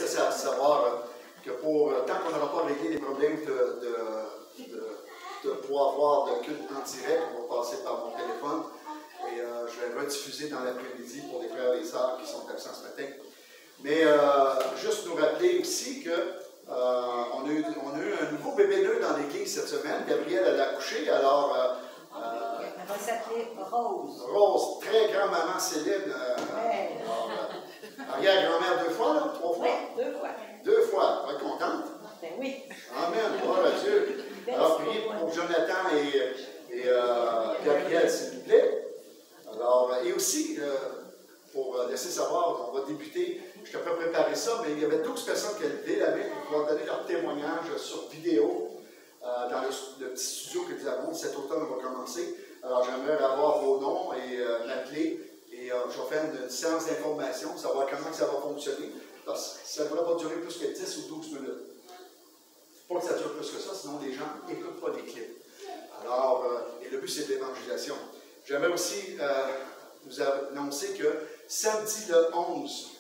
ça, c'est à savoir que tant qu'on n'aura pas réglé les problèmes de pouvoir voir le culte en direct, on va passer par mon téléphone et je vais rediffuser dans l'après-midi pour les frères et les sœurs qui sont absents ce matin. Mais juste nous rappeler aussi que on a eu un nouveau bébé nœud dans l'église cette semaine. Gabrielle, elle a accouché, alors... elle va s'appeler Rose. Rose, très grand-maman Céline. Arrière-grand-mère 2 fois, là? 3 fois? Oui, 2 fois. 2 fois. Tu vas être contente? Ben oui. Amen. Gloire à Dieu. Alors, priez pour Jonathan et Gabrielle, s'il vous plaît. Alors, et aussi, pour laisser savoir, on va débuter. Je t'ai pas préparé ça, mais il y avait 12 personnes qui avaient levé la main pour pouvoir donner leur témoignage sur vidéo dans le petit studio que nous avons. Cet automne, on va commencer. Alors, j'aimerais avoir vos noms et m'appeler. Et je vais faire une séance d'information, savoir comment ça va fonctionner. Parce que ça ne devrait pas durer plus que 10 ou 12 minutes. Pas que ça dure plus que ça, sinon les gens n'écoutent pas les clips. Alors, et le but, c'est de l'évangélisation. J'aimerais aussi vous annoncer que samedi le 11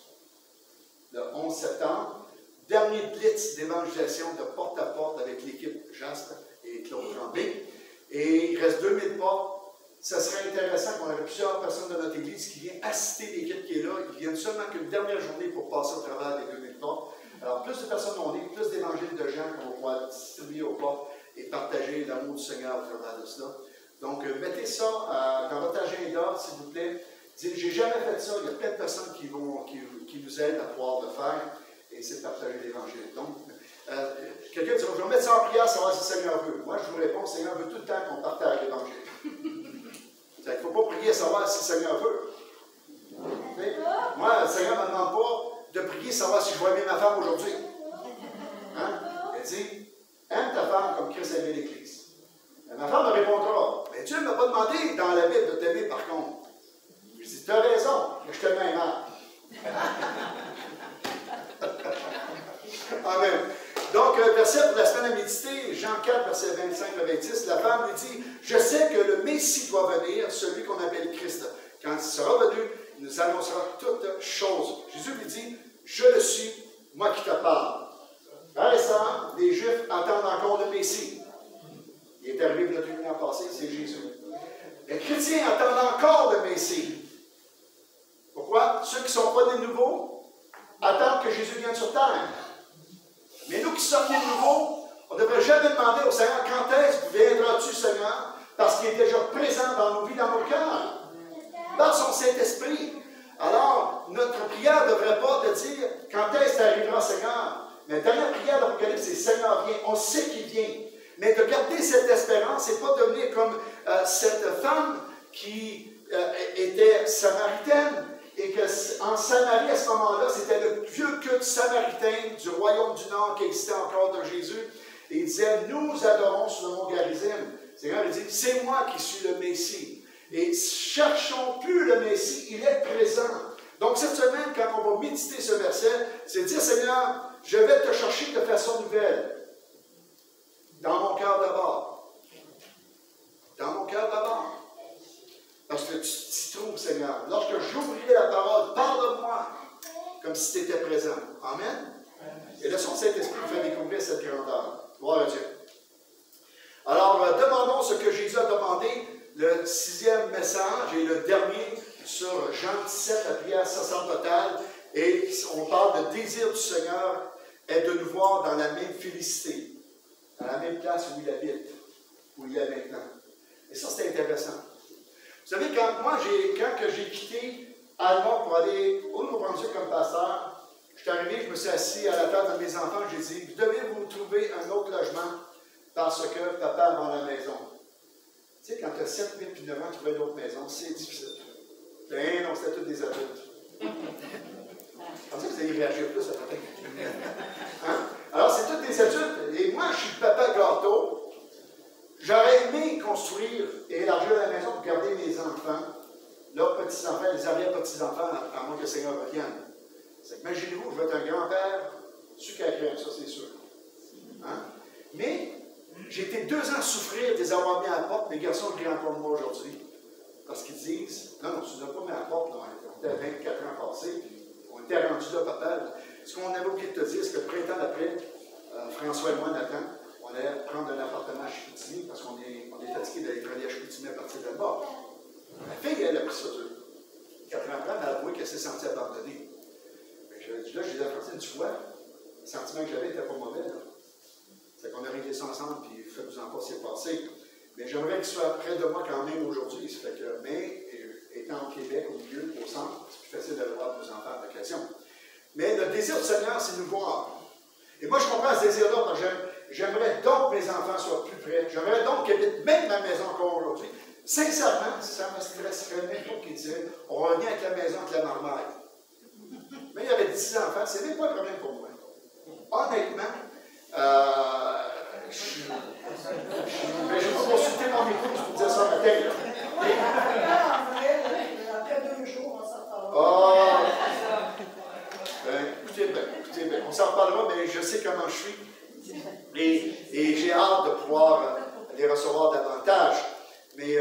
septembre, dernier blitz d'évangélisation de porte à porte avec l'équipe Jasper et Claude Tremblay. Et il reste 2000 pas. Ça serait intéressant qu'on ait plusieurs personnes de notre église qui viennent assister l'équipe qui est là. Ils viennent seulement qu'une dernière journée pour passer au travers des 2000 pas. Alors, plus de personnes on est, plus d'évangiles de gens qu'on va pouvoir distribuer aux pas et partager l'amour du Seigneur au travers de cela. Donc, mettez ça dans votre agenda, s'il vous plaît. Dites, j'ai jamais fait ça. Il y a plein de personnes qui nous aident à pouvoir le faire. Et c'est de partager l'Évangile. Donc, quelqu'un dira, je vais mettre ça en prière, savoir si le Seigneur veut. Moi, je vous réponds, le Seigneur veut tout le temps qu'on partage l'Évangile. Il ne faut pas prier à savoir si le Seigneur veut. Okay? Moi, le Seigneur ne me demande pas de prier savoir si je vais aimer ma femme aujourd'hui. Hein? Elle dit, aime ta femme comme Christ aimait l'Église. Ma femme me répondra, mais Dieu ne m'a pas demandé dans la Bible de t'aimer par contre. Je dis, tu as raison, mais je t'aime mal. Amen. Donc, verset pour la semaine à méditer, Jean 4, verset 25 à 26, la femme lui dit, je sais que le Messie doit venir, celui qu'on appelle Christ. Quand il sera venu, il nous annoncera toutes choses. Jésus lui dit, je le suis, moi qui te parle. Frères et sœurs, les Juifs attendent encore le Messie. Il est arrivé notre année passée, c'est Jésus. Les chrétiens attendent encore le Messie. Pourquoi? Ceux qui ne sont pas des nouveaux attendent que Jésus vienne sur terre. Mais nous qui sommes des nouveaux, on ne devrait jamais demander au Seigneur quand est-ce que viendras-tu, Seigneur, parce qu'il est déjà présent dans nos vies, dans nos cœurs, dans son Saint-Esprit. Alors, notre prière ne devrait pas te dire quand est-ce que arrivera, Seigneur. Mais la dernière prière d'Apocalypse, c'est Seigneur vient. On sait qu'il vient. Mais de garder cette espérance et pas devenir comme cette femme qui était samaritaine. Et qu'en Samarie, à ce moment-là, c'était le vieux culte samaritain du royaume du Nord qui existait encore de Jésus. Et il disait, nous adorons sur le mont Garizim. Le Seigneur il dit, c'est moi qui suis le Messie. Et cherchons plus le Messie, il est présent. Donc cette semaine, quand on va méditer ce verset, c'est dire, Seigneur, je vais te chercher de façon nouvelle. Dans mon cœur d'abord. Dans mon cœur d'abord. Parce que tu t'y trouves, Seigneur. Lorsque j'ouvrirai la parole, parle-moi comme si tu étais présent. Amen. Et le son de Saint-Esprit nous fait découvrir cette grandeur. Gloire à Dieu. Alors, demandons ce que Jésus a demandé, le 6e message et le dernier sur Jean 17, la prière sacerdotale. Et on parle de désir du Seigneur est de nous voir dans la même félicité, dans la même place où il habite, où il est maintenant. Et ça, c'est intéressant. Vous savez, quand j'ai quitté Alma pour aller au Nouveau-Brunswick comme pasteur, je suis arrivé, je me suis assis à la table de mes enfants, j'ai dit, vous devez vous trouver un autre logement parce que papa vend la maison. Tu sais, quand tu as 7, 8 puis 9 ans, trouver une autre maison, c'est difficile. Ben non, c'était tous des adultes. Je pensais que vous alliez réagir plus à côté. Hein? Alors, c'est tous des adultes. Et moi, je suis le papa gâteau. J'aurais aimé construire et élargir la maison pour garder mes enfants, leurs petits-enfants, les arrière-petits-enfants, à moins que le Seigneur revienne. Imaginez-vous, je vais être un grand-père, sucre à crème, ça c'est sûr. Hein? Mais j'ai été 2 ans à souffrir de les avoir mis à la porte. Mes garçons crient encore de moi aujourd'hui. Parce qu'ils disent, non, tu ne nous as pas mis à la porte, on était à 24 ans passés, puis on était rendus là, papa. ce qu'on avait oublié de te dire, c'est que le printemps d'après, François et moi, Nathan, on allait prendre un appartement à Chicoutimi parce qu'on est fatigué d'aller travailler à Chicoutimi à partir de là-bas. La fille, elle a pris ça dur. 4 ans après, elle a avoué qu'elle s'est sentie abandonnée. Là, j'ai dit à Francine, tu vois, le sentiment que j'avais n'était pas mauvais. C'est qu'on a réglé ça ensemble, puis faites-vous-en pas, c'est passé. Mais j'aimerais qu'il soit près de moi quand même aujourd'hui. Mais étant au Québec, au milieu, au centre, c'est plus facile d'aller voir nos enfants en vacation. Mais le désir du Seigneur, c'est nous voir. Et moi, je comprends ce désir-là, parce que j'aimerais donc que mes enfants soient plus près. J'aimerais donc qu'ils habitent même ma maison encore aujourd'hui. Sincèrement, ça me stresserait même pas qu'ils disaient on revient avec la maison, avec la marmaille. Mais il y avait 10 enfants, c'est même pas un problème pour moi. Honnêtement, je n'ai pas consulté mon épouse pour dire ça matin. Après 2 jours, on s'en parlera. Oh! Écoutez bien, on s'en reparlera, mais je sais comment je suis. Et j'ai hâte de pouvoir les recevoir davantage. Mais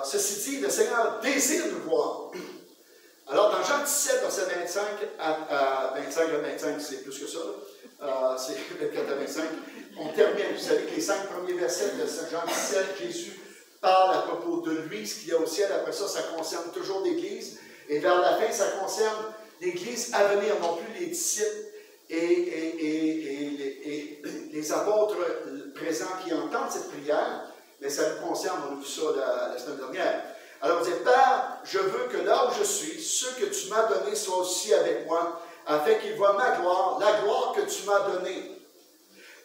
ceci dit, le Seigneur désire nous voir. Alors, dans Jean 17, verset 25 à 25, c'est plus que ça, c'est 24 à 25, on termine. Vous savez que les 5 premiers versets de Jean 17, Jésus parle à propos de lui, ce qu'il y a au ciel. Après ça, ça concerne toujours l'Église. Et vers la fin, ça concerne l'Église à venir, non plus les disciples et les apôtres présents qui entendent cette prière, mais ça nous concerne, on a vu ça la semaine dernière. Alors, on dit, Père, je veux que là où je suis, ceux que tu m'as donnés soient aussi avec moi, afin qu'ils voient ma gloire, la gloire que tu m'as donnée.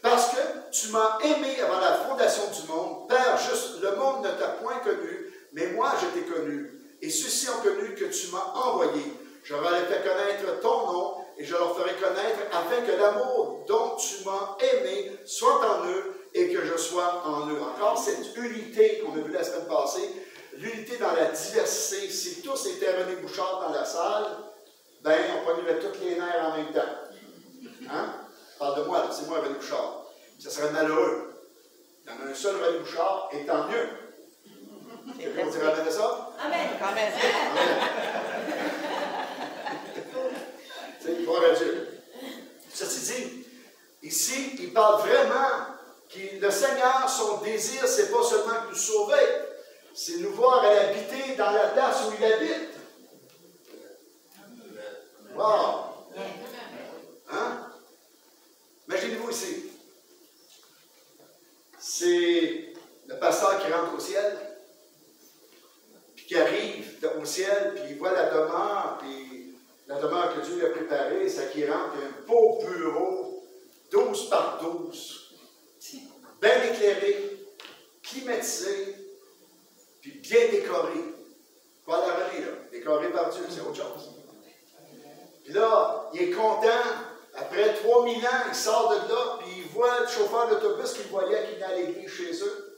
Parce que tu m'as aimé avant la fondation du monde. Père, juste, le monde ne t'a point connu, mais moi je t'ai connu. Et ceux-ci ont connu que tu m'as envoyé. Je leur ai fait connaître ton nom, et je leur ferai connaître, afin que l'amour dont tu m'as aimé soit en eux, et que je sois en eux. Encore cette unité qu'on a vue la semaine passée, l'unité dans la diversité. Si tous étaient René Bouchard dans la salle, ben on pognerait tous les nerfs en même temps. Hein? Parle de moi, c'est moi René Bouchard. Ça serait malheureux. Il y en a un seul René Bouchard, et tant mieux. Quelqu'un dirait amen à ça? Amen. Amen. Gloire à Dieu. Ceci dit, ici, il parle vraiment que le Seigneur, son désir, c'est pas seulement de nous sauver, c'est nous voir aller habiter dans la place où il habite. Wow! Hein? Imaginez-vous ici. C'est le pasteur qui rentre au ciel, puis qui arrive au ciel, puis il voit la demeure, puis la demeure que Dieu lui a préparée, c'est qu'il rentre un beau bureau, 12 par 12, bien éclairé, climatisé, puis bien décoré. Pas à la René, là, décoré par Dieu, c'est autre chose. Puis là, il est content. Après 3000 ans, il sort de là, puis il voit le chauffeur d'autobus qu'il voyait qui venait à l'église chez eux.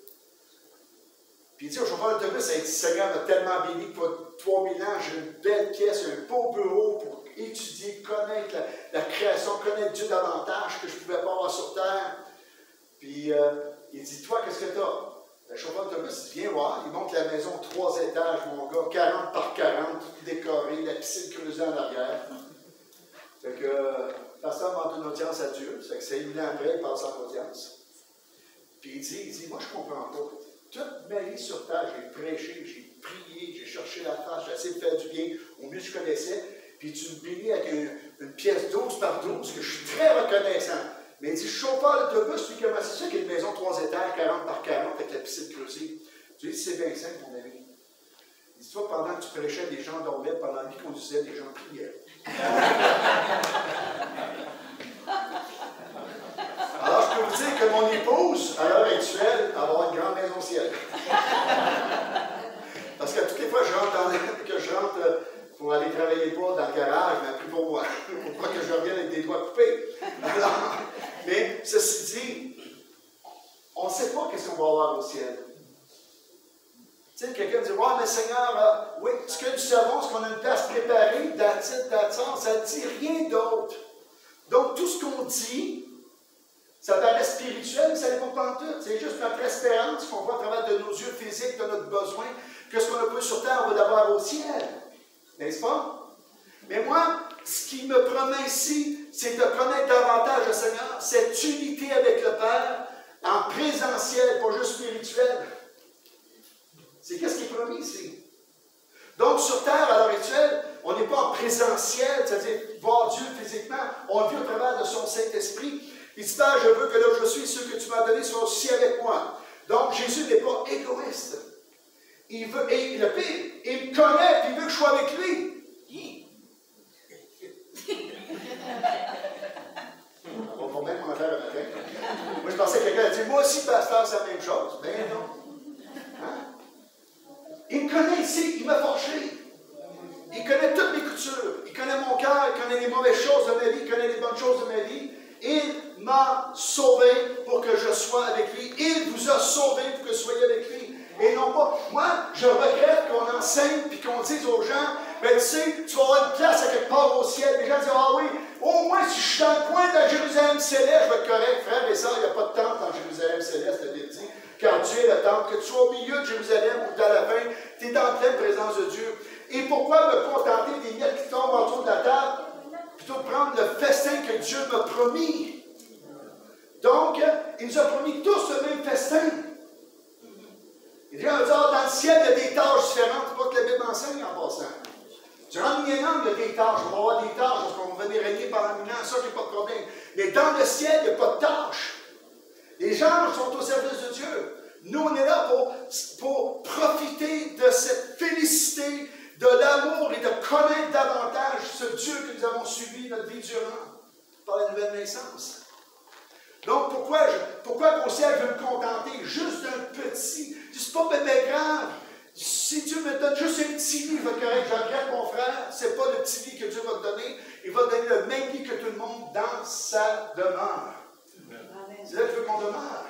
Puis il dit au chauffeur d'autobus, hey, Seigneur m'a tellement béni que pour 3000 ans, j'ai une belle pièce, un beau bureau pour étudier, connaître la création, connaître Dieu davantage que je ne pouvais pas avoir sur terre. Puis il dit, toi, qu'est-ce que tu as? Le chauffeur d'autobus, il vient voir, il monte la maison 3 étages, mon gars, 40 par 40, tout décoré, la piscine creusée en arrière. Fait que le pasteur demande une audience à Dieu, fait que c'est 1 an après, il passe en audience. Puis il dit, moi je ne comprends pas. Toute ma vie sur terre, j'ai prêché, j'ai prié, j'ai cherché la face, j'ai essayé de faire du bien au mieux que je connaissais. Puis tu me bénis avec une pièce 12 par 12, que je suis très reconnaissant. Mais il dit, chauffeur d'autobus, puis comment c'est ça qu'il y a une maison 3 étages, 40 par 40, avec la piscine creusée? Tu dis, c'est bien simple, mon ami. Il dit, toi, pendant que tu prêchais, des gens dormaient, pendant lui conduisait, des gens priaient. Alors, je peux vous dire que mon épouse, à l'heure actuelle, va avoir une grande maison au ciel. Parce que toutes les fois que je rentre pour aller travailler pas dans le garage, mais plus pour moi. Pour pas que je revienne avec des doigts coupés. Alors, mais ceci dit, on ne sait pas qu'est-ce qu'on va avoir au ciel. Tu sais, quelqu'un dit, ouais, mais Seigneur, oui, ce que nous savons, c'est qu'on a une place préparée, ça ne dit rien d'autre. Donc, tout ce qu'on dit, ça paraît spirituel, mais ça n'est pas en tout. C'est juste notre espérance qu'on voit à travers de nos yeux physiques, de notre besoin, que ce qu'on a peu sur terre, on va l'avoir au ciel. N'est-ce pas? Mais moi, ce qui me promet ici, c'est de connaître davantage le Seigneur, cette unité avec le Père, en présentiel, pas juste spirituel. C'est qu'est-ce qui est promis ici. Donc, sur Terre, à l'heure actuelle, on n'est pas en présentiel, c'est-à-dire voir Dieu physiquement, on le vit au travers de son Saint-Esprit. Il dit, Père, je veux que là où je suis, ceux que tu m'as donnés soient aussi avec moi. Donc, Jésus n'est pas égoïste. Il veut, et le pire, il me connaît, puis il veut que je sois avec lui. On va pas même en faire un matin. Moi, je pensais que quelqu'un a dit, moi aussi, pasteur, c'est la même chose. Ben non. Hein? Il me connaît ici, il m'a forgé. Il connaît toutes mes coutures. Il connaît mon cœur, il connaît les mauvaises choses de ma vie, il connaît les bonnes choses de ma vie. Il m'a sauvé pour que je sois avec lui. Il vous a sauvé pour que vous soyez avec lui. Et non pas, moi, je regrette qu'on enseigne et qu'on dise aux gens, ben tu sais, tu vas avoir une place à quelque part au ciel. Les gens disent, ah oui, au moins si je suis dans le coin de la Jérusalem céleste, je vais être correct, frère et sœur, il n'y a pas de temple dans Jérusalem céleste, la Bible dit. Car Dieu est le temple, que tu sois au milieu de Jérusalem ou dans la fin, tu es en pleine présence de Dieu. Et pourquoi me contenter des miettes qui tombent autour de la table, plutôt de prendre le festin que Dieu m'a promis? Donc, il nous a promis tous le même festin. Il dit, dans le ciel, il y a des tâches différentes. C'est pas que la Bible enseigne en passant. Durant le millénaire, il y a des tâches. On va avoir des tâches parce qu'on va venir régner pendant 1000 ans. Ça, il n'y a pas de problème. Mais dans le ciel, il n'y a pas de tâches. Les gens sont au service de Dieu. Nous, on est là pour profiter de cette félicité, de l'amour et de connaître davantage ce Dieu que nous avons suivi notre vie durant par la nouvelle naissance. Donc, pourquoi au ciel je veux me contenter juste d'un petit? C'est pas bébé grave. Si Dieu me donne juste un petit lit, il va correct. Je regrette mon frère, c'est pas le petit lit que Dieu va te donner. Il va te donner le même lit que tout le monde dans sa demeure. C'est là que je veux qu'on demeure.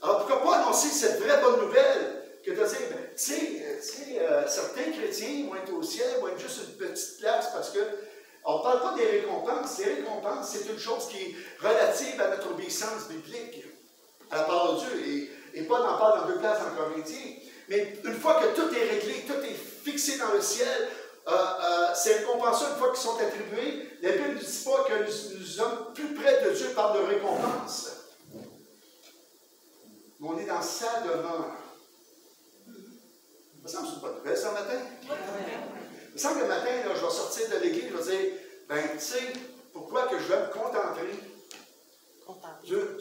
Alors, pourquoi pas annoncer cette vraie bonne nouvelle que de dire, ben, tu sais, certains chrétiens vont être au ciel, vont être juste une petite place parce que on ne parle pas des récompenses. Les récompenses, c'est une chose qui est relative à notre obéissance biblique, à la parole de Dieu. Et Paul en parle dans 2 places en Corinthiens. Mais une fois que tout est réglé, tout est fixé dans le ciel, ces récompenses-là, une fois qu'elles sont attribuées, la Bible ne dit pas que nous sommes plus près de Dieu par de récompenses. Mais on est dans sa demeure. Ça me semble que c'est une bonne nouvelle, ça, le matin. Il me semble que le matin, là, je vais sortir de l'église, je vais dire, ben, tu sais, pourquoi que je vais me contenter d'une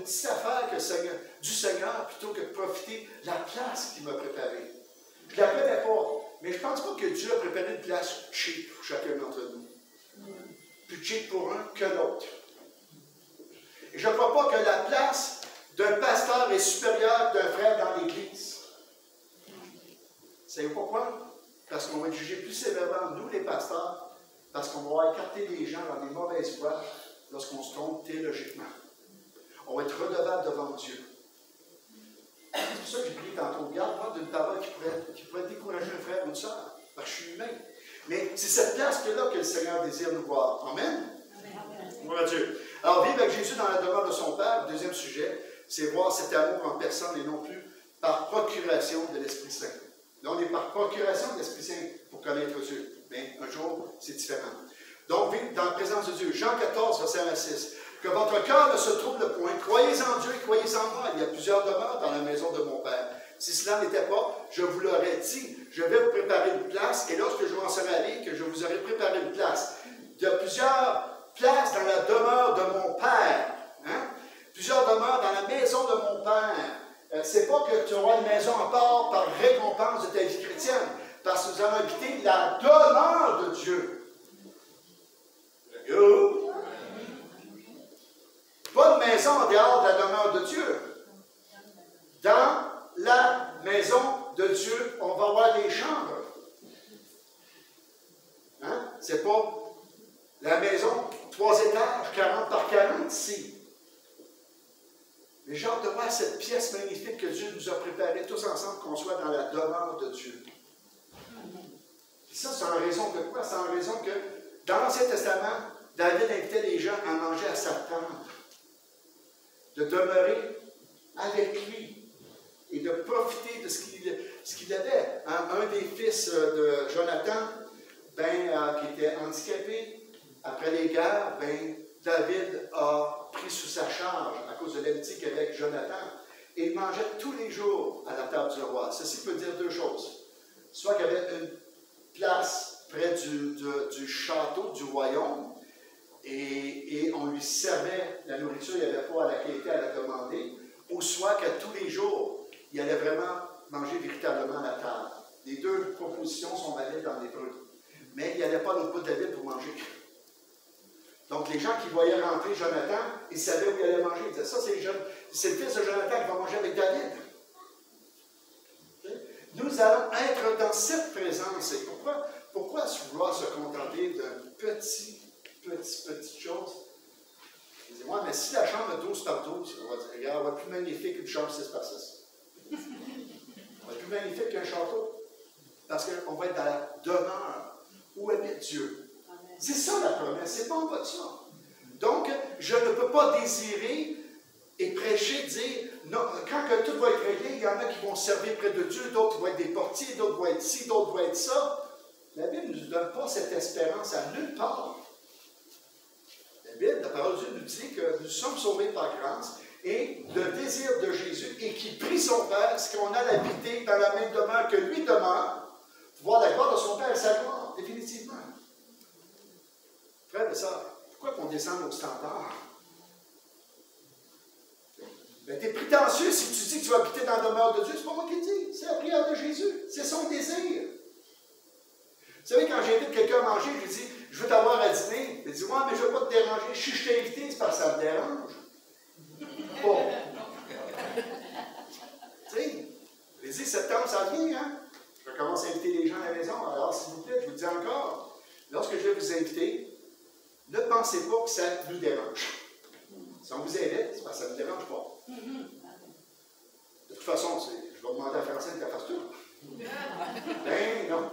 petite affaire du Seigneur plutôt que de profiter de la place qu'il m'a préparée. Je ne la connais pas, mais je ne pense pas que Dieu a préparé une place cheap pour chacun d'entre nous. Plus cheap pour un que l'autre. Et je ne crois pas que la place d'un pasteur est supérieure d'un frère dans l'Église. Savez-vous pourquoi? Parce qu'on va être jugé plus sévèrement, nous les pasteurs, parce qu'on va écarter les gens dans des mauvaises voies lorsqu'on se trompe théologiquement. On va être redevable devant Dieu. C'est pour ça que j'ai prié tantôt. Garde-moi d'une parole qui pourrait décourager un frère ou une sœur, parce que je suis humain. Mais c'est cette place-là que le Seigneur désire nous voir. Amen? Gloire à Dieu. Alors, vivre avec Jésus dans la demeure de son Père, le deuxième sujet, c'est voir cet amour en personne et non plus par procuration de l'Esprit Saint. Là, on est par procuration de l'Esprit Saint pour connaître Dieu. Mais un jour, c'est différent. Donc, vivre dans la présence de Dieu. Jean 14, verset 1 à 6. Que votre cœur ne se trouble point. Croyez en Dieu et croyez en moi. Il y a plusieurs demeures dans la maison de mon Père. Si cela n'était pas, je vous l'aurais dit. Je vais vous préparer une place. Et lorsque je m'en serai allé, que je vous aurai préparé une place. Il y a plusieurs places dans la demeure de mon Père. Hein? Plusieurs demeures dans la maison de mon Père. C'est pas que tu auras une maison à part par récompense de ta vie chrétienne. Parce que nous allons habiter la demeure de Dieu. Pas de maison en dehors de la demeure de Dieu. Dans la maison de Dieu, on va avoir des chambres. Hein? C'est pas la maison, 3 étages, 40 par 40 ici. Mais j'ai hâte de voir cette pièce magnifique que Dieu nous a préparée tous ensemble, qu'on soit dans la demeure de Dieu. Et ça, c'est en raison de quoi? C'est en raison que dans l'Ancien Testament, David invitait les gens à manger à sa table, de demeurer avec lui et de profiter de ce qu'il avait. Un des fils de Jonathan, qui était handicapé, après les guerres, ben, David a pris sous sa charge, à cause de l'amitié qu'il avait avec Jonathan, et il mangeait tous les jours à la table du roi. Ceci peut dire deux choses. Soit qu'il y avait une place près du château, du royaume, et on lui servait la nourriture, il n'y avait pas à la qualité, à la demander, ou soit qu'à tous les jours, il allait vraiment manger véritablement à la table. Les deux propositions sont valides dans l'hébreu. Mais il n'allait pas à l'autre bout de la ville pour manger. Donc les gens qui voyaient rentrer Jonathan, ils savaient où il allait manger. Ils disaient, ça c'est le fils de Jonathan qui va manger avec David. Nous allons être dans cette présence. Et pourquoi vouloir se contenter d'une petite chose? Dis-moi, mais si la chambre est 12 par 12, on va dire, regarde, elle va être plus magnifique qu'une chambre 6 par 6. Elle va être plus magnifique qu'un château. Parce qu'on va être dans la demeure où habite Dieu. C'est ça la promesse, c'est pas en bas de ça. Donc, je ne peux pas désirer et prêcher, dire, non, quand que tout va être réglé, il y en a qui vont servir près de Dieu, d'autres vont être des portiers, d'autres vont être ci, d'autres vont être ça. La Bible ne nous donne pas cette espérance à nulle part. La Bible, la parole de Dieu nous dit que nous sommes sauvés par grâce et le désir de Jésus et qui prie son Père, c'est qu'on a l'habiter dans la même demeure que lui demeure, voir la gloire de son Père et sa gloire, définitivement. Frères et sœurs, pourquoi qu'on descend au standard? Ben, tu es prétentieux si tu dis que tu vas habiter dans la demeure de Dieu. C'est pas moi qui le dis, c'est la prière de Jésus. C'est son désir. Vous savez, quand j'invite quelqu'un à manger, je lui dis, je veux t'avoir à dîner. Il dit, ouais, mais je ne veux pas te déranger. Si je t'ai invité, c'est parce que ça me dérange. Bon. Tu sais, les 10 septembre, ça vient, hein? Je commence à inviter les gens à la maison. Alors, s'il vous plaît, je vous dis encore, lorsque je vais vous inviter, ne pensez pas que ça nous dérange. Si on vous invite, c'est parce que ça ne nous dérange pas. De toute façon, je vais demander à Francine qu'elle fasse tout. Ben non.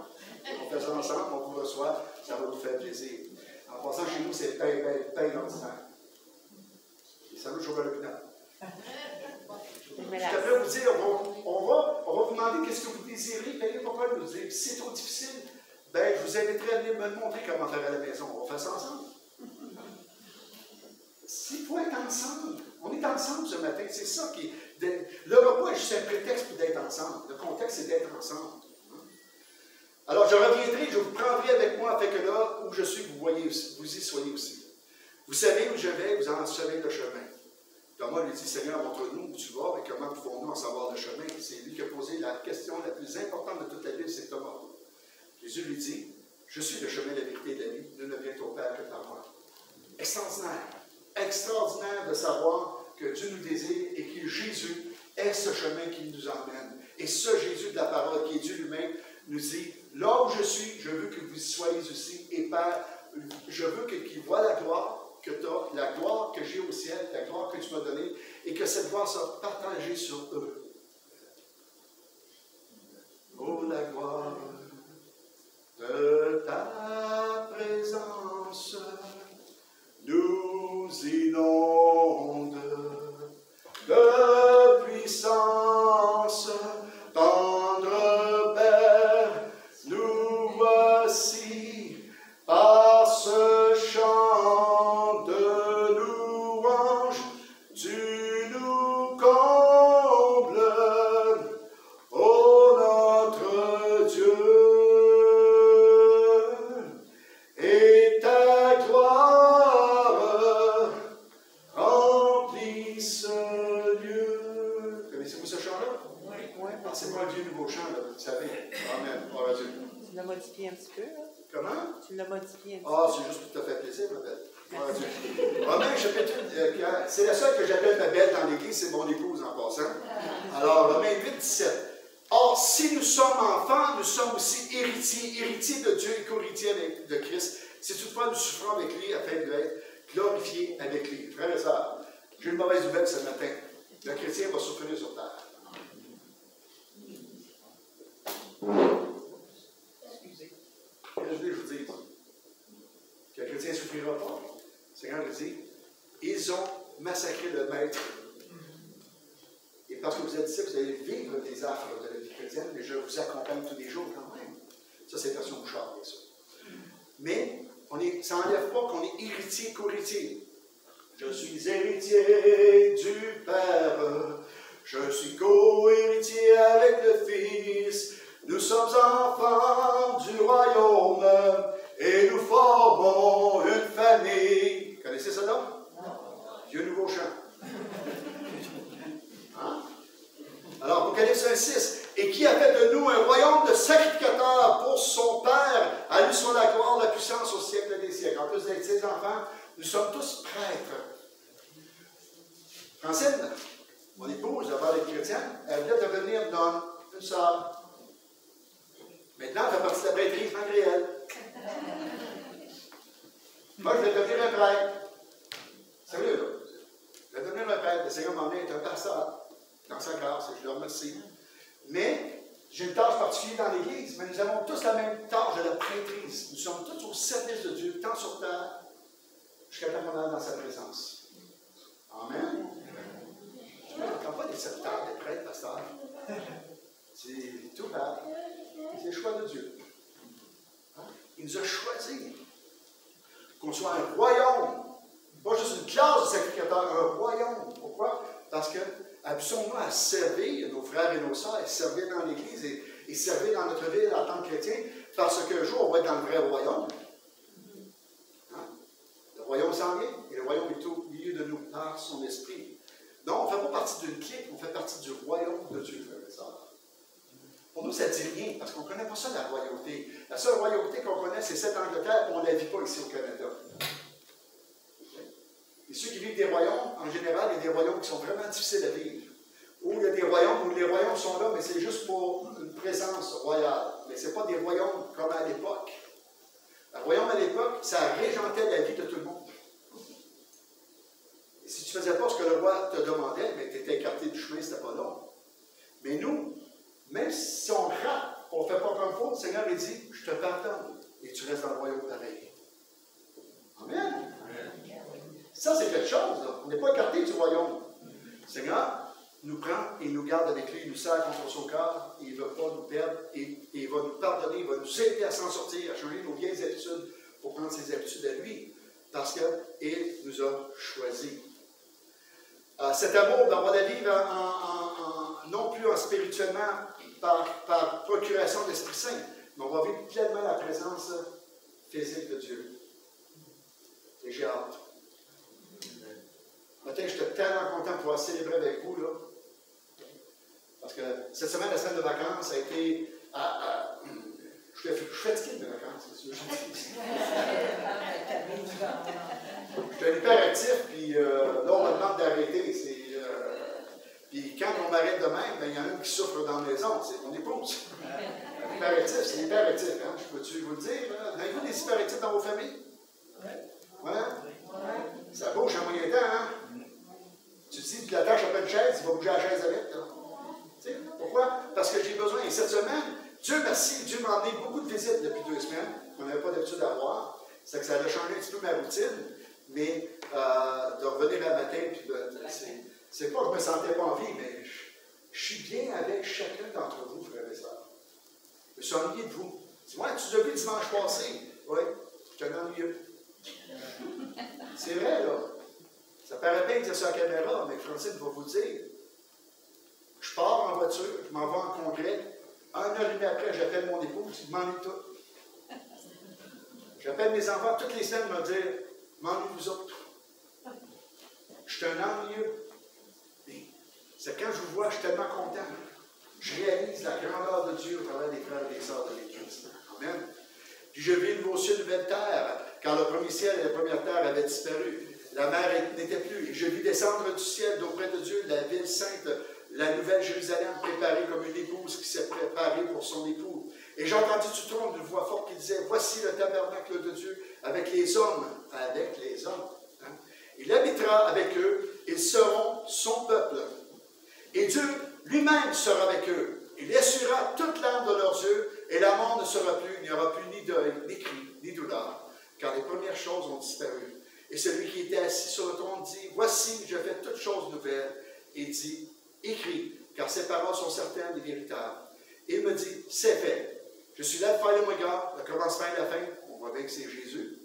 On fait ça ensemble, on vous reçoit, ça va nous faire plaisir. En passant chez nous, c'est pain ordinaire. Et ça nous chauffe à l'hôpital. Je devrais vous dire, on va vous demander qu'est-ce que vous désirez, payez pourquoi nous dire. Si c'est trop difficile, ben, je vous inviterai à venir me montrer comment faire à la maison. On va faire ça ensemble. Il faut être ensemble. On est ensemble ce matin. C'est ça qui est. Le repas est juste un prétexte pour d'être ensemble. Le contexte, c'est d'être ensemble. Alors, je reviendrai, je vous prendrai avec moi afin que là où je suis, vous y soyez aussi. Vous savez où je vais, vous en savez le chemin. Thomas lui dit, Seigneur, montre-nous où tu vas et comment pouvons-nous en savoir le chemin. C'est lui qui a posé la question la plus importante de toute la Bible, c'est Thomas. Jésus lui dit, je suis le chemin, la vérité et la vie. Nul ne vient au Père que par moi. Extraordinaire. Extraordinaire de savoir que Dieu nous désire et que Jésus est ce chemin qui nous emmène. Et ce Jésus de la parole, qui est Dieu lui-même, nous dit, là où je suis, je veux que vous y soyez aussi. Et Père, je veux qu'ils voient la gloire que tu as, la gloire que j'ai au ciel, la gloire que tu m'as donnée, et que cette gloire soit partagée sur eux. Oh, la gloire de ta présence nous inonde de puissance, tendre Père, nous voici par ce chant de louange, tu nous combles, ô notre Dieu, et ta gloire remplit ce lieu. Connaissez-vous ce chant-là? Oui. Ah, c'est pas un vieux nouveau chant, là, vous savez. Amen. Oh, Dieu. Tu l'as modifié un petit peu, là? Comment? Tu l'as modifié un petit peu. Ah, c'est juste pour te faire plaisir, ma belle. Oh, Dieu. Romains chapitre 8, c'est la seule que j'appelle ma belle dans l'Église, c'est mon épouse en passant. Alors, Romains 8, 17. Or, si nous sommes enfants, nous sommes aussi héritiers, héritiers de Dieu et co-héritiers de Christ. Si toutefois nous souffrons avec lui afin d'être glorifiés avec lui. Frères et sœurs, j'ai une mauvaise nouvelle ce matin. Le chrétien va souffrir sur terre. Qu'est-ce que je vous dis? Que le chrétien ne souffrira pas. Le Seigneur le dit. Ils ont massacré le maître. Et parce que vous êtes ici, vous allez vivre des affres de la vie chrétienne, mais je vous accompagne tous les jours quand même. Ça, c'est version Bouchard, bien sûr. Mais ça n'enlève pas qu'on est héritier, co-héritier. Je suis héritier du Père, je suis co-héritier avec le Fils. Nous sommes enfants du royaume et nous formons une famille. Vous connaissez ça, donc? Vieux nouveau chant. Hein? Alors, Apocalypse 1,6. Et qui a fait de nous un royaume de sacrificateurs pour son Père, à lui soit la gloire, la puissance au siècle des siècles. En plus d'être ses enfants, nous sommes tous prêtres. Francine, mon épouse, avant d'être chrétienne, elle venait de devenir une sœur. Maintenant, elle fait partie de la prêtrise malgré elle. Moi, je vais devenir un prêtre. Sérieux, là. Je vais devenir un prêtre. Le Seigneur m'en est un pasteur dans sa grâce, et je le remercie. Mais, j'ai une tâche particulière dans l'Église, mais nous avons tous la même tâche de la prêtrise. Nous sommes tous au service de Dieu, tant sur terre, jusqu'à temps qu'on est dans sa présence. Amen. Je n'entends pas des serviteurs, des prêtres, pasteurs. C'est tout pareil. C'est le choix de Dieu. Hein? Il nous a choisis. Qu'on soit un royaume. Pas juste une classe de sacrificateurs, un royaume. Pourquoi? Parce que habituons-nous à servir nos frères et nos sœurs, à servir dans l'Église et servir dans notre ville en tant que chrétien, parce qu'un jour, on va être dans le vrai royaume. Hein? Le royaume s'en vient, et le royaume est au milieu de nous par son esprit. Donc, on ne fait pas partie d'une clique, on fait partie du royaume de Dieu, frères et sœurs. Pour nous, ça ne dit rien, parce qu'on ne connaît pas ça, la royauté. La seule royauté qu'on connaît, c'est cette Angleterre, et on ne la vit pas ici au Canada. Et ceux qui vivent des royaumes, en général, il y a des royaumes qui sont vraiment difficiles à vivre. Ou il y a des royaumes où les royaumes sont là, mais c'est juste pour une présence royale. Mais ce n'est pas des royaumes comme à l'époque. Un royaume à l'époque, ça régentait la vie de tout le monde. Et si tu ne faisais pas ce que le roi te demandait, mais tu étais écarté du chemin, ce n'était pas long. Mais nous, même si on rate, on ne fait pas comme il faut, le Seigneur il dit, je te pardonne, et tu restes dans le royaume pareil. Amen. Ça, c'est quelque chose, là. On n'est pas écarté du royaume. Le Seigneur nous prend et nous garde avec lui, il nous serre contre son corps, et il ne veut pas nous perdre, et il va nous pardonner, il va nous aider à s'en sortir, à changer nos vieilles habitudes pour prendre ses habitudes à lui, parce qu'il nous a choisis. Cet amour, on va la vivre non plus en spirituellement par procuration de l'Esprit Saint, mais on va vivre pleinement la présence physique de Dieu. Et j'ai hâte. Matin, j'étais tellement content de pouvoir célébrer avec vous, là. Parce que cette semaine, la semaine de vacances, ça a été. Je suis fatigué de mes vacances, c'est sûr. J'étais hyper actif, puis là, on me demande d'arrêter. Puis quand on m'arrête de même, ben, il y en a un qui souffre dans la maison, c'est mon épouse. Hyperactif, c'est hyperactif, hein? Je peux-tu vous le dire? Avez-vous des hyperactifs dans vos familles? Ouais? Ça bouge en moyen temps, hein? Tu te dis, tu l'attaches après une chaise, il va bouger la chaise avec. Pourquoi? Parce que j'ai besoin. Et cette semaine, Dieu merci, Dieu m'a emmené beaucoup de visites depuis 2 semaines, qu'on n'avait pas d'habitude d'avoir. C'est que ça a changé un petit peu ma routine, mais de revenir à matin, puis c'est pas que je ne me sentais pas en vie, mais je suis bien avec chacun d'entre vous, frères et sœurs. Je suis ennuyé de vous. Dis-moi, tu l'as vu dimanche passé? Oui, je suis ennuyeux. C'est vrai, là. Ça paraît bien que c'est sur la caméra, mais Francine va vous le dire. Je pars en voiture, je m'en vais en congrès. 1 heure et demie après, j'appelle mon épouse, il m'ennuie tout. J'appelle mes enfants toutes les semaines me dire, m'ennuie vous autres. Je suis un ennuyeux. C'est quand je vous vois, je suis tellement content. Je réalise la grandeur de Dieu au travers des frères et des sœurs de l'Église. Amen. Puis je vis une nouveau ciel, une nouvelle terre, quand le premier ciel et la première terre avaient disparu. La mer n'était plus. Et je vis descendre du ciel d'auprès de Dieu la ville sainte, la nouvelle Jérusalem préparée comme une épouse qui s'est préparée pour son époux. Et j'ai entendu du trône une voix forte qui disait, voici le tabernacle de Dieu avec les hommes. Avec les hommes. Hein? Il habitera avec eux, ils seront son peuple. Et Dieu lui-même sera avec eux. Il essuiera toute l'âme de leurs yeux, et la mort ne sera plus, il n'y aura plus ni deuil, ni cri, ni douleur, car les premières choses ont disparu. Et celui qui était assis sur le trône dit, voici, je fais toutes choses nouvelles, et dit, écris, car ces paroles sont certaines et véritables. Et il me dit, c'est fait. Je suis l'alpha et l'oméga, le commencement et la fin. On voit bien que c'est Jésus.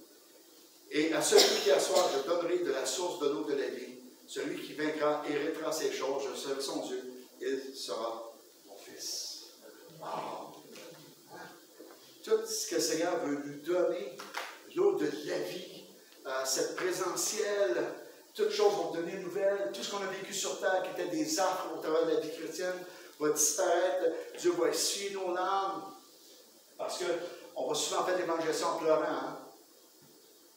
À celui qui assoit, je donnerai de la source de l'eau de la vie. Celui qui vaincra héritera ces choses, je serai son Dieu, il sera mon fils. Wow. Tout ce que le Seigneur veut nous donner, l'eau de la vie, cette présentielle, toutes choses vont devenir nouvelles. Tout ce qu'on a vécu sur terre, qui était des affres au travers de la vie chrétienne, va disparaître. Dieu va essuyer nos larmes. Parce qu'on va souvent faire l'évangélisation en pleurant. Hein?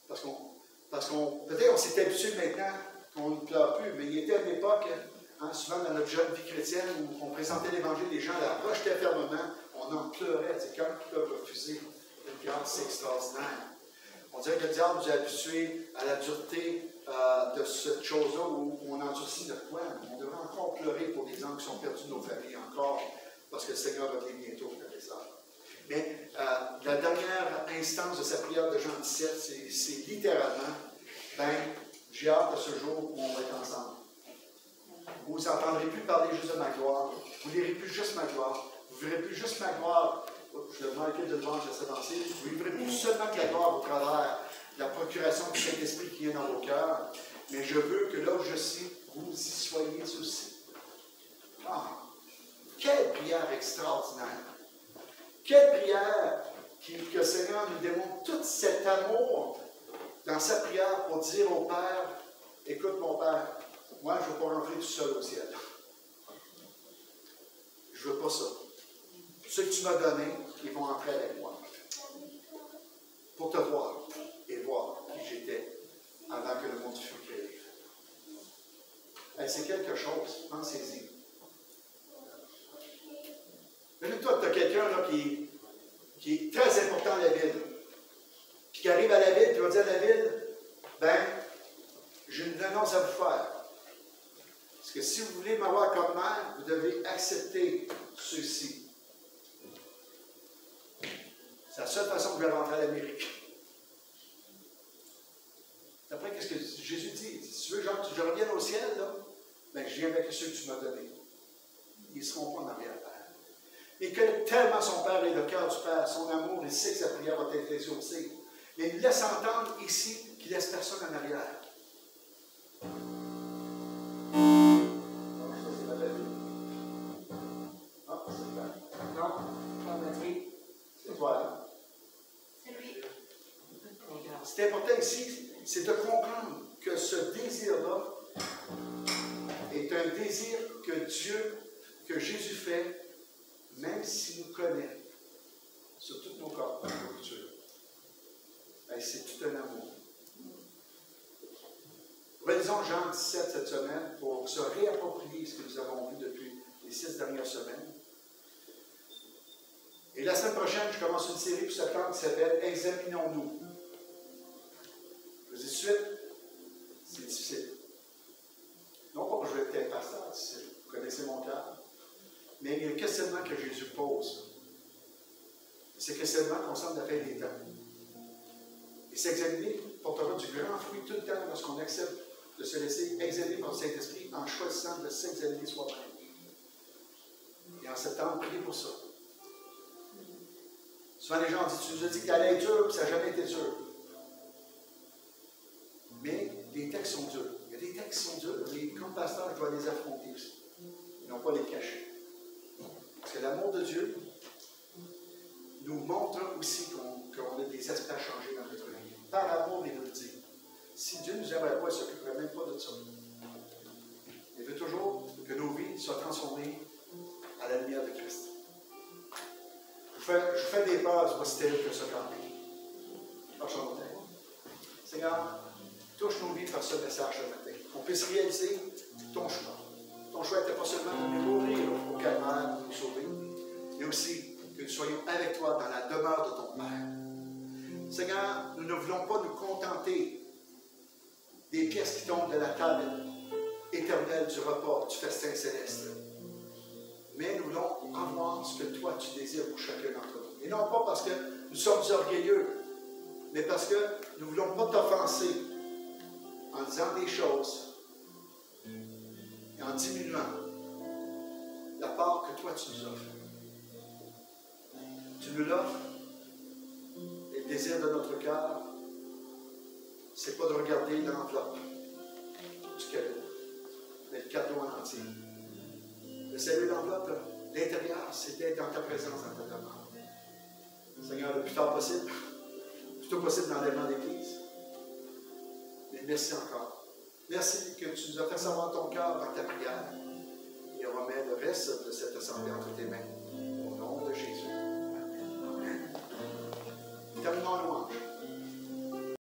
Parce qu'on peut-être on s'est habitué maintenant qu'on ne pleure plus, mais il était à une époque, hein, souvent dans notre jeune vie chrétienne, où on présentait l'évangile, les gens la rejetaient fermement, on en pleurait. C'est quand ils peuvent refuser une grâce extraordinaire. On dirait que le diable nous a habitués à la dureté de cette chose-là où on endurcit notre poing. On devrait encore pleurer pour les gens qui sont perdus de nos familles, encore, parce que le Seigneur va venir bientôt, frères et sœurs. Mais la dernière instance de sa prière de Jean 17, c'est littéralement, j'ai hâte de ce jour où on va être ensemble. Vous n'entendrez plus parler juste de ma gloire, vous ne lirez plus juste ma gloire, vous ne verrez plus juste ma gloire. Je demande à de le voir, je laisse avancer. Vous ne vivrez plus seulement que la gloire au travers de la procuration du Saint-Esprit qui est dans vos cœurs, mais je veux que là où je suis, vous y soyez aussi. Ah, quelle prière extraordinaire! Quelle prière que le Seigneur nous démontre tout cet amour dans sa prière pour dire au Père, écoute mon Père, moi je ne veux pas rentrer tout seul au ciel. Je ne veux pas ça. Ce que tu m'as donné, ils vont entrer avec moi. Pour te voir et voir qui j'étais avant que le monde fût créé. C'est quelque chose, pensez-y. Imagine-toi que tu as quelqu'un là, qui est très important à la ville. Puis qui arrive à la ville, puis va dire à la ville, j'ai une annonce à vous faire. Parce que si vous voulez m'avoir comme mère, vous devez accepter ceci. C'est la seule façon que je vais rentrer à l'Amérique. Après, qu'est-ce que Jésus dit? Si tu veux, genre, que je revienne au ciel, là, je viens avec ceux que tu m'as donnés. Ils ne seront pas en arrière-terre. Il connaît tellement son Père et le cœur du Père, son amour, il sait que sa prière va être exaucée. Mais il nous laisse entendre ici qu'il ne laisse personne en arrière. C'est important ici, c'est de comprendre que ce désir-là est un désir que Dieu, que Jésus fait, même s'il nous connaît sur tous nos corps, c'est tout un amour. Relisons Jean 17 cette semaine pour se réapproprier ce que nous avons vu depuis les 6 dernières semaines. Et la semaine prochaine, je commence une série pour septembre qui s'appelle « Examinons-nous ». Je vous dis tout de suite, c'est difficile. Non pas que je vais être pasteur, vous connaissez mon cœur, mais il y a un questionnement que Jésus pose. Ce questionnement concerne la fin des temps. Et s'examiner portera du grand fruit tout le temps lorsqu'on accepte de se laisser examiner par le Saint-Esprit en choisissant de s'examiner soi-même. Et en septembre, priez pour ça. Souvent les gens disent, tu nous as dit que tu allais être dur, puis ça n'a jamais été dur. Mais les textes sont durs. Il y a des textes qui sont durs, mais comme pasteur, je dois les affronter aussi. Et non pas les cacher. Parce que l'amour de Dieu nous montre aussi qu'on a des aspects à changer dans notre vie. Par amour, il nous le dit. Si Dieu ne nous aimerait pas, il ne s'occuperait même pas de ça. Il veut toujours que nos vies soient transformées à la lumière de Christ. Je vous fais des peurs, c'est pas si terrible que ça quand même. Marchons au terre. Seigneur, touche nos vies par ce message ce matin. Qu'on puisse réaliser ton choix. Ton choix n'était pas seulement de nous mourir au calvaire, de nous sauver, mais aussi que nous soyons avec toi dans la demeure de ton Père. Seigneur, nous ne voulons pas nous contenter des pièces qui tombent de la table éternelle du repas, du festin céleste. Mais nous voulons avoir ce que toi tu désires pour chacun d'entre nous. Et non pas parce que nous sommes orgueilleux, mais parce que nous ne voulons pas t'offenser en disant des choses et en diminuant la part que toi tu nous offres. Tu nous l'offres et le désir de notre cœur, c'est pas de regarder l'enveloppe du cadeau, mais le cadeau en entier. Le salut, l'enveloppe, l'intérieur, c'est d'être dans ta présence, dans ta demande. Seigneur, le plus tard possible, le plus tôt possible dans l'enlèvement d'Église. Mais merci encore. Merci que tu nous as fait savoir ton cœur dans ta prière. Et on remet le reste de cette assemblée entre tes mains. Au nom de Jésus. Amen. Terminons en louange.